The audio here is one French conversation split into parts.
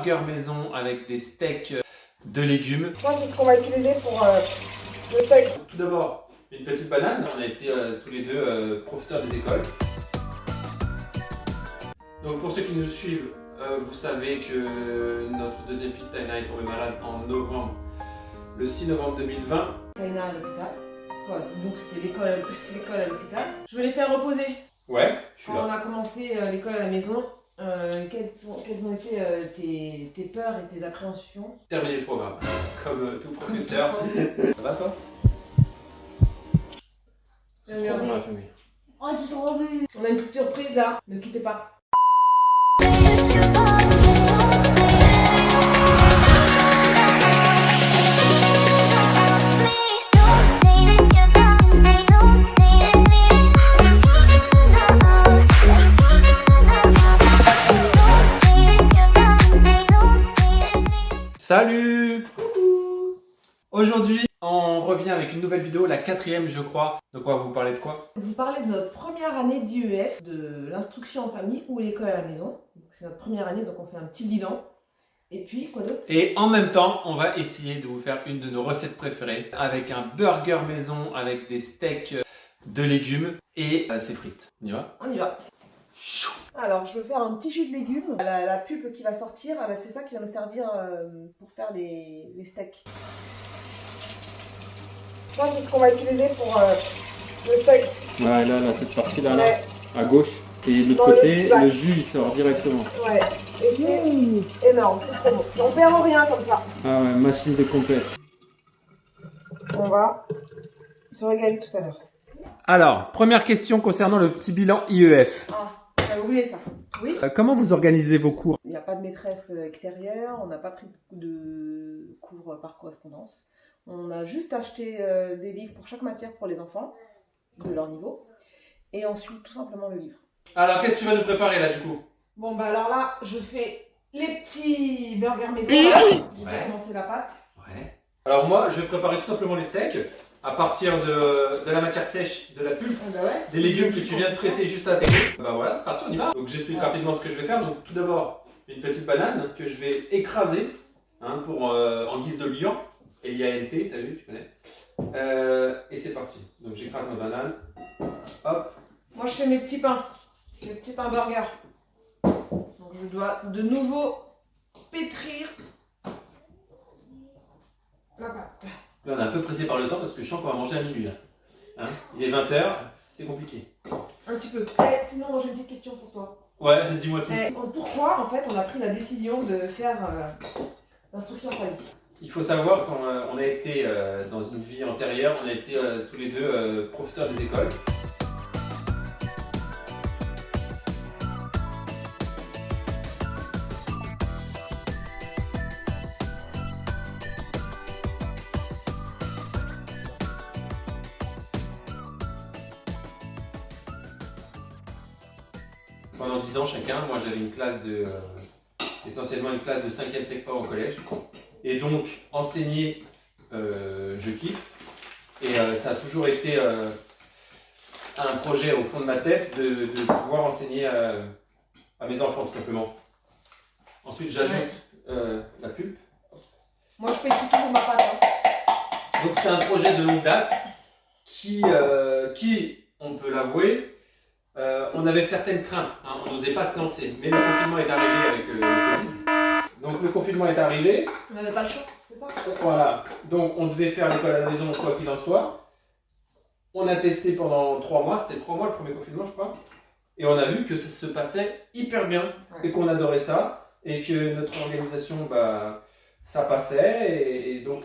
burger maison avec des steaks de légumes. Ça, c'est ce qu'on va utiliser pour le steak. Tout d'abord, une petite banane. On a été tous les deux professeurs des écoles. Donc pour ceux qui nous suivent, vous savez que notre deuxième fils Taina est tombé malade en novembre, le 6 novembre 2020. Taina à l'hôpital. Ouais, donc c'était l'école à l'hôpital. Je vais les faire reposer. Ouais, je suis On là. a commencé l'école à la maison. Quelles ont été tes peurs et tes appréhensions? Terminé le programme, comme tout professeur. Ça va toi? J'aime bien. Trop bon la famille. Oh, c'est trop bon. On a une petite surprise là, ne quittez pas. Salut! Coucou! Aujourd'hui, on revient avec une nouvelle vidéo, la 4e je crois. Donc on va vous parler de quoi? Vous parlez de notre première année d'IEF, de l'instruction en famille ou l'école à la maison. C'est notre première année, donc on fait un petit bilan. Et puis, quoi d'autre? Et en même temps, on va essayer de vous faire une de nos recettes préférées avec un burger maison avec des steaks de légumes et ses frites. On y va? On y va. Alors, je veux faire un petit jus de légumes. La pulpe qui va sortir, c'est ça qui va nous servir pour faire les steaks. Ça, c'est ce qu'on va utiliser pour le steak. Ouais, là, cette partie-là, Ouais. à gauche. Et de l'autre Dans le côté, petit bac. le jus, il sort directement. Ouais. Et c'est énorme, c'est trop beau. On perd en rien comme ça. Ah ouais, machine de compète. On va se régaler tout à l'heure. Alors, première question concernant le petit bilan IEF. Ah, j'avais oublié ça. Oui. Comment vous organisez vos cours? Il n'y a pas de maîtresse extérieure, on n'a pas pris de cours par correspondance. On a juste acheté des livres pour chaque matière pour les enfants, de leur niveau. Et ensuite, tout simplement le livre. Alors, qu'est-ce que tu vas nous préparer là du coup? Bon, bah alors là, je fais les petits burgers maison. J'ai déjà Ouais. commencé la pâte. Ouais. Alors moi, je vais préparer tout simplement les steaks à partir de la matière sèche, de la pulpe, Ah bah ouais. des légumes que tu viens de presser juste à côté. Bah voilà, c'est parti, on y va. Donc j'explique rapidement ce que je vais faire. Donc tout d'abord, une petite banane que je vais écraser pour en guise de liant. L-I-A-N-T, t'as vu, tu connais. Et c'est parti. Donc j'écrase ma banane. Hop. Moi, je fais mes petits pains. Mes petits pains burgers. Donc je dois de nouveau pétrir la pâte. Là, on est un peu pressé par le temps parce que je sens qu'on va manger à minuit là. Hein, il est 20 h, c'est compliqué. Un petit peu. Sinon, moi j'ai une petite question pour toi. Ouais, dis-moi tout. Pourquoi en fait on a pris la décision de faire l'instruction en famille? Il faut savoir qu'on a été dans une vie antérieure, on a été tous les deux professeurs des écoles. Pendant 10 ans chacun, moi j'avais une classe essentiellement une classe de 5e secteur au collège. Et donc enseigner, je kiffe. Et ça a toujours été un projet au fond de ma tête de pouvoir enseigner à mes enfants tout simplement. Ensuite j'ajoute la pulpe. Moi je fais tout pour ma pâte. Hein. Donc c'est un projet de longue date qui on peut l'avouer, on avait certaines craintes, hein, on n'osait pas se lancer, mais le confinement est arrivé avec le Covid. Donc le confinement est arrivé, On n'avait pas le choix, c'est ça? voilà, donc on devait faire l'école à la maison quoi qu'il en soit. On a testé pendant 3 mois, c'était 3 mois le premier confinement je crois, et on a vu que ça se passait hyper bien, et qu'on adorait ça, et que notre organisation, ça passait, et donc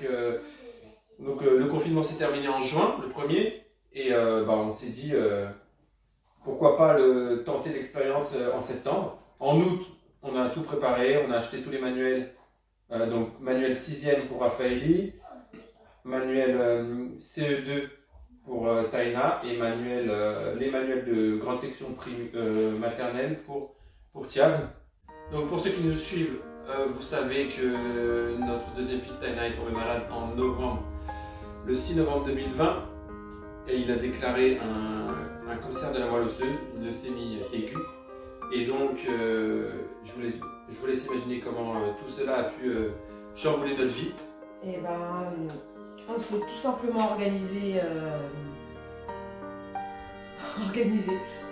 le confinement s'est terminé en juin, le premier, et on s'est dit pourquoi pas tenter l'expérience en septembre. En août, on a tout préparé, on a acheté tous les manuels, donc manuel 6e pour Raphaëli, manuel CE2 pour Taina et les manuels de grande section maternelle pour Thiav. Donc pour ceux qui nous suivent, vous savez que notre deuxième fils Taina est tombé malade en novembre, le 6 novembre 2020, et il a déclaré un cancer de la moelle osseuse, une leucémie aiguë. Et donc, je Je vous laisse imaginer comment tout cela a pu chambouler notre vie. Et ben, on s'est tout simplement organisé.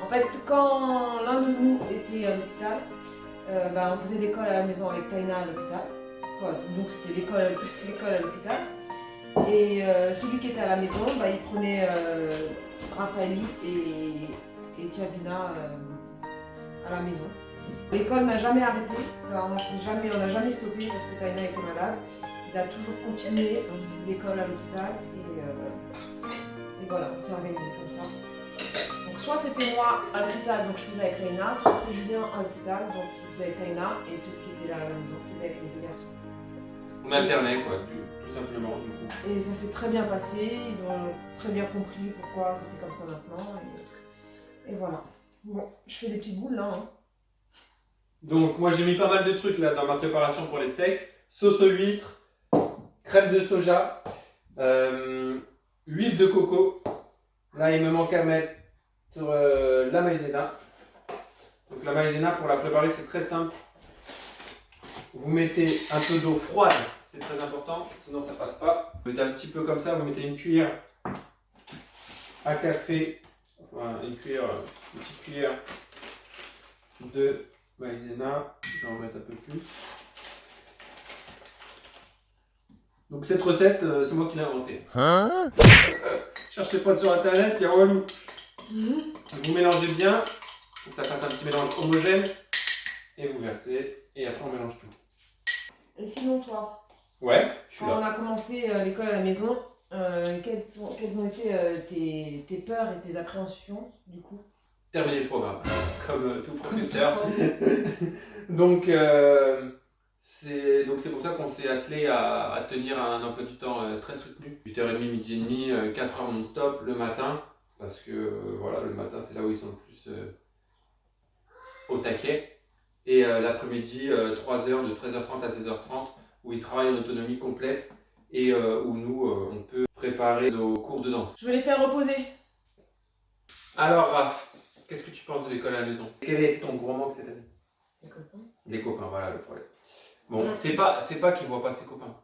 En fait, quand l'un de nous était à l'hôpital, on faisait l'école à la maison avec Taina à l'hôpital. Donc c'était l'école à l'hôpital. Et celui qui était à la maison, il prenait Raphaël et Tiavina à la maison. L'école n'a jamais arrêté, on n'a jamais stoppé parce que Taina était malade. Il a toujours continué l'école à l'hôpital et voilà, on s'est organisé comme ça. Donc soit c'était moi à l'hôpital, donc je faisais avec Taina, soit c'était Julien à l'hôpital, donc il faisait avec Taina, et celui qui était là à la maison faisait avec les deux garçons. On alternait quoi, tout simplement du coup. Et ça s'est très bien passé, ils ont très bien compris pourquoi c'était comme ça maintenant, et voilà. Bon, je fais des petites boules là. Hein. Donc moi j'ai mis pas mal de trucs là dans ma préparation pour les steaks. Sauce aux huîtres, crème de soja, huile de coco. Là il me manque à mettre la maïzena. Donc la maïzena pour la préparer c'est très simple. Vous mettez un peu d'eau froide, c'est très important, sinon ça passe pas. Vous mettez un petit peu comme ça, vous mettez une cuillère à café, enfin une petite cuillère de maïzena, je vais en mettre un peu plus. Donc cette recette, c'est moi qui l'ai inventée. Hein? Cherchez pas sur internet, il y a Walou. Vous mélangez bien, pour que ça fasse un petit mélange homogène, et vous versez, et après on mélange tout. Et sinon toi, ouais, je suis quand là. on a commencé l'école à la maison, quelles ont été tes peurs et tes appréhensions du coup? Terminer le programme, comme tout professeur. Donc c'est pour ça qu'on s'est attelé à tenir un emploi du temps très soutenu. 8h30, midi et demi, 4h non-stop le matin. Parce que voilà, le matin c'est là où ils sont le plus au taquet. Et l'après-midi, 3h de 13h30 à 16h30, où ils travaillent en autonomie complète et où nous, on peut préparer nos cours de danse. Je vais les faire reposer. Alors Raph, qu'est-ce que tu penses de l'école à la maison? Quel a été ton gros manque cette année? Les copains. Les copains, voilà le problème. Bon, c'est pas qu'il voit pas ses copains.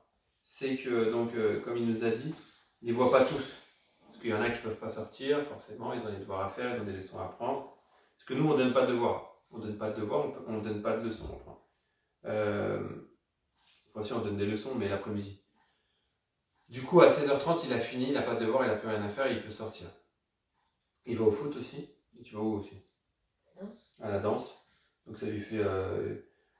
C'est que, donc, comme il nous a dit, il les voit pas tous. Parce qu'il y en a qui peuvent pas sortir, forcément, ils ont des devoirs à faire, ils ont des leçons à apprendre. Parce que nous, on donne pas de devoirs. On donne pas de devoirs, on donne pas de leçons. Enfin. Voici, on donne des leçons, mais l'après-midi. Du coup, à 16h30, il a fini, il n'a pas de devoirs, il n'a plus rien à faire, il peut sortir. Il va au foot aussi. Et tu vas où aussi? À la danse. Donc ça lui fait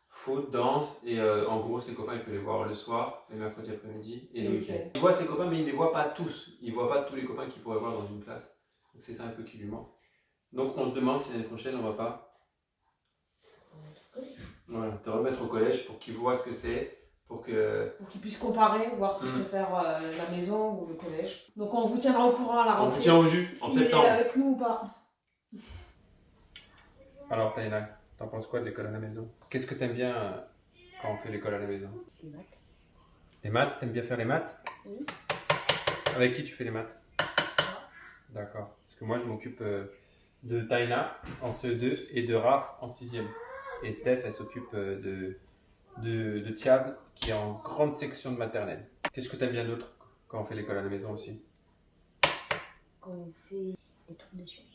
foot, danse, et en gros, ses copains, il peut les voir le soir, les mercredis après-midi et le week-end. Il voit ses copains, mais il ne les voit pas tous. Il ne voit pas tous les copains qu'il pourrait voir dans une classe. Donc c'est ça un peu qui lui manque. Donc on se demande si l'année prochaine, on va pas te remettre au collège pour qu'il voit ce que c'est. Pour qu'il puisse comparer, voir s'il préfère la maison ou le collège. Donc on vous tiendra au courant à la rentrée. On vous tient au jus en septembre. S'il est avec nous ou pas. Alors Taïna, t'en penses quoi de l'école à la maison? Qu'est-ce que t'aimes bien quand on fait l'école à la maison? Les maths. Les maths? T'aimes bien faire les maths? Oui. Avec qui tu fais les maths? D'accord. Parce que moi je m'occupe de Taïna en CE2 et de Raph en 6e. Et Steph, elle s'occupe de Thiav qui est en grande section de maternelle. Qu'est-ce que tu aimes bien d'autre quand on fait l'école à la maison aussi? Quand on fait des trucs de sciences.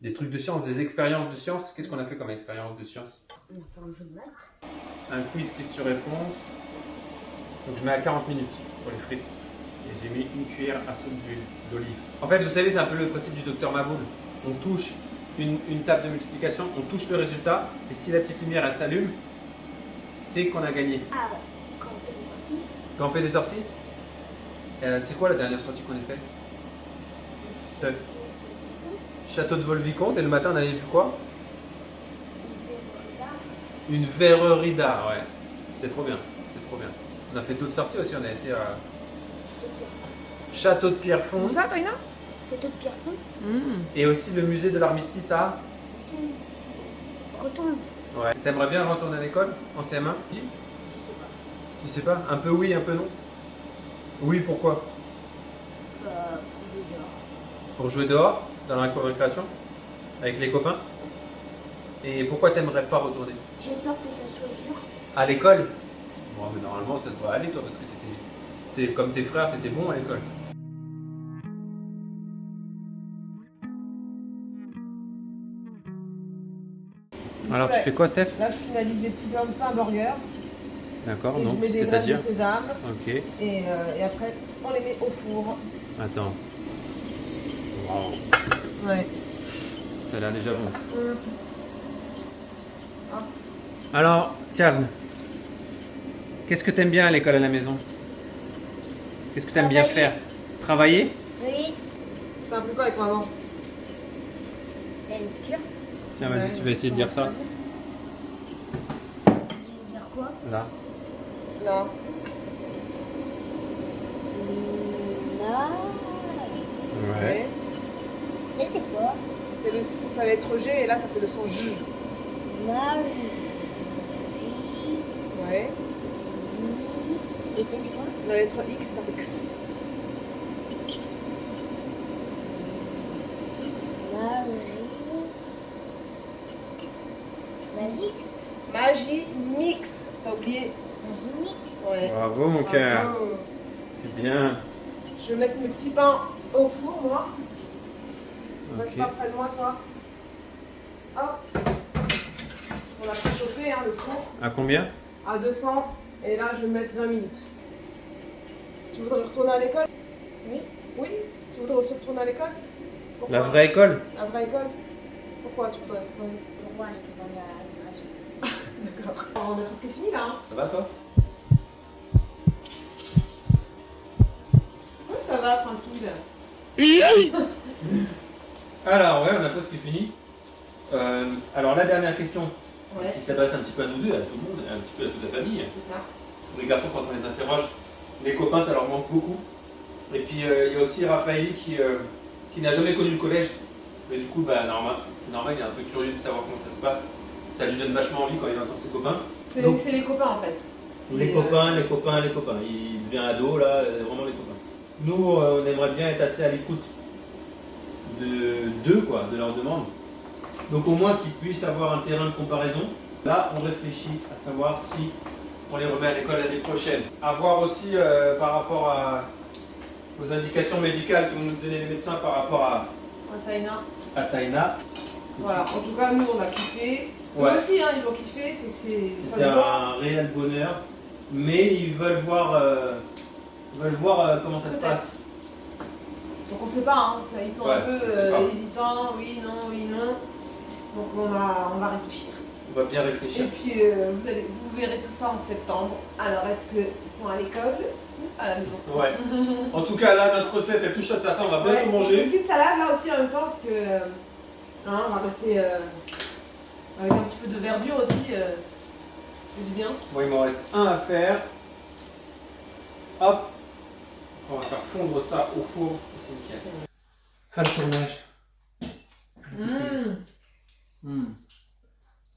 Des trucs de sciences, des expériences de sciences? Qu'est-ce qu'on a fait comme expérience de sciences? On a fait un jeu de maths. Un quiz question-réponse. Donc je mets à 40 minutes pour les frites. Et j'ai mis une cuillère à soupe d'huile d'olive. En fait, vous savez, c'est un peu le principe du docteur Maboul. On touche une table de multiplication, on touche le résultat, et si la petite lumière elle s'allume, c'est qu'on a gagné. Ah ouais, quand on fait des sorties. Quand on fait des sorties, c'est quoi la dernière sortie qu'on ait faite? Château de Volvicomte, et le matin on avait vu quoi? Une verrerie d'art, ouais. C'était trop bien, c'était trop bien. On a fait d'autres sorties aussi, on a été à Château de Pierrefonds. Où ça, Taïna? Château de Pierrefonds. Et aussi le musée de l'armistice à... Retourne. Ouais. T'aimerais bien retourner à l'école en CM1? Je sais pas. Tu sais pas? Un peu oui, un peu non? Oui, pourquoi? Pour jouer dehors. Pour jouer dehors, dans la récréation, avec les copains? Et pourquoi t'aimerais pas retourner? J'ai peur que ça soit dur. À l'école? Bon, mais normalement, ça devrait aller, toi, parce que t'es comme tes frères, t'étais bon à l'école. Alors, tu fais quoi, Steph? Là, je finalise les petits pains burgers. D'accord, Et non, je mets des graines de c'est-à-dire? sésame. Ok, Et après, on les met au four. attends. Wow. Ouais. Ça a l'air déjà bon. Ah. Alors, Tiav, qu'est-ce que t'aimes bien à l'école, à la maison? Qu'est-ce que t'aimes bien faire? Travailler? Oui, Fais un peu quoi avec maman? la lecture. Tiens, vas-y, tu vas essayer de dire ça. Tu veux dire quoi? Là. Là. Là. Ouais. Ça, c'est quoi? C'est le son, ça va être G et là, ça fait le son J. Magie. Ouais. Et ça, c'est quoi? La lettre X, ça fait X. Magique. Magie mix. T'as oublié? Magie mix. Ouais. Bravo, mon cœur. Bravo. C'est bien. Je vais mettre mes petits pains au four, moi. Reste Ok. pas près de moi, toi. Hop. On a fait chauffer le four À combien? à 200. Et là, je vais mettre 20 minutes. Tu voudrais retourner à l'école? Oui. Oui? Tu voudrais aussi retourner à l'école? Pourquoi? La vraie école? La vraie école? Pourquoi tu voudrais retourner? Pour voir les copains de la génération. D'accord. On a presque fini là. Hein? Ça va, toi? Oui, ça va, tranquille. Alors, ouais, on a presque fini. Alors, la dernière question, Ouais, qui s'adresse un petit peu à nous deux, à tout le monde, un petit peu à toute la famille. c'est ça. Les garçons, quand on les interroge, les copains, ça leur manque beaucoup. Et puis, il y a aussi Raphaël qui n'a jamais connu le collège. Mais du coup, bah, c'est normal, il est un peu curieux de savoir comment ça se passe. Ça lui donne vachement envie quand il entend ses copains. Donc, C'est les copains en fait. les C'est, copains, les copains, les copains. Il devient ado, là, vraiment les copains. Nous, on aimerait bien être assez à l'écoute d'eux, quoi, de leurs demandes. Donc au moins qu'ils puissent avoir un terrain de comparaison. Là, on réfléchit à savoir si on les remet à l'école l'année prochaine. À voir aussi par rapport aux indications médicales que vont nous donner les médecins par rapport Taïna. à Taïna. Voilà, en tout cas, nous on a kiffé. Ouais. Eux aussi, hein, ils ont kiffé. Ça C'était se voit. un réel bonheur, mais ils veulent voir, comment ça se Peut-être. passe. Donc on sait pas, hein, ils sont Ouais, un peu on sait pas. hésitants, oui, non. Donc on va réfléchir. On va bien Et réfléchir. puis vous verrez tout ça en septembre. Alors est-ce qu'ils sont à l'école ou à la maison? Ouais. En tout cas, là, notre recette, elle touche à sa fin. On va bien Ouais, tout Une manger. petite salade là aussi en même temps parce que on va rester avec un petit peu de verdure aussi. Ça fait du bien. Moi, il m'en reste un à faire. Hop. On va faire fondre ça au four. Et c'est nickel. Fin de tournage.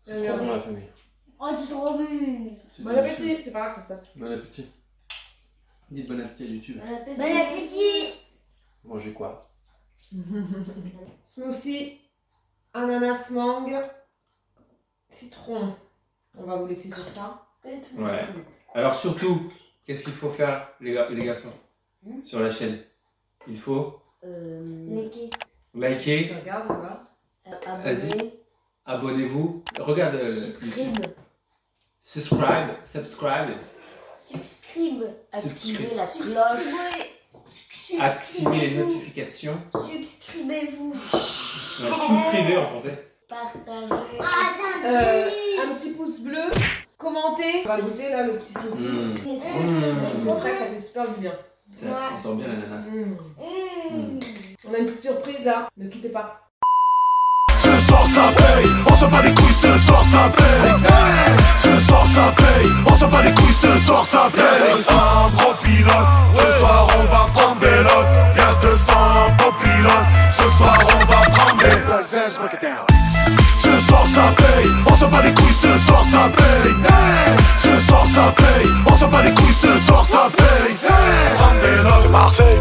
J'aime bien. Bon, la famille. Oh, c'est trop bon. Bon appétit, c'est pas grave, ça se passe. Bon appétit. Dites bon appétit à YouTube. Bon appétit. Mangez quoi? Smoothie, ananas, mangue, citron. On va vous laisser sur ça. Ouais. Alors, surtout, qu'est-ce qu'il faut faire, les garçons, sur la chaîne? Il faut Liker. liker, Tu regardes, on va. Abonner. abonnez-vous. Regarde, Subscribe. subscribe. Subscribe. Activez Subscribe. la cloche. Activez les notifications. Subscribez-vous. Souscrivez en français. Partagez. Un petit pouce bleu, commentez. On va goûter là le petit smoothie. C'est frais, ça fait super du bien. On sent bien l'ananas. On a une petite surprise là, ne quittez pas. Ce soir ça paye, on s'en bat les couilles, ce soir ça paye. Ce soir ça paye, on s'en bat les couilles, ce soir ça paye. Un gros pilote, ce soir on va prendre des lots. Y'a 200 copilotes, ce soir on va prendre des. Ce soir ça paye, on s'en bat les couilles, ce soir ça paye. Ce soir ça paye, on s'en bat les couilles, ce soir ça paye. Prendre des lots, Marseille.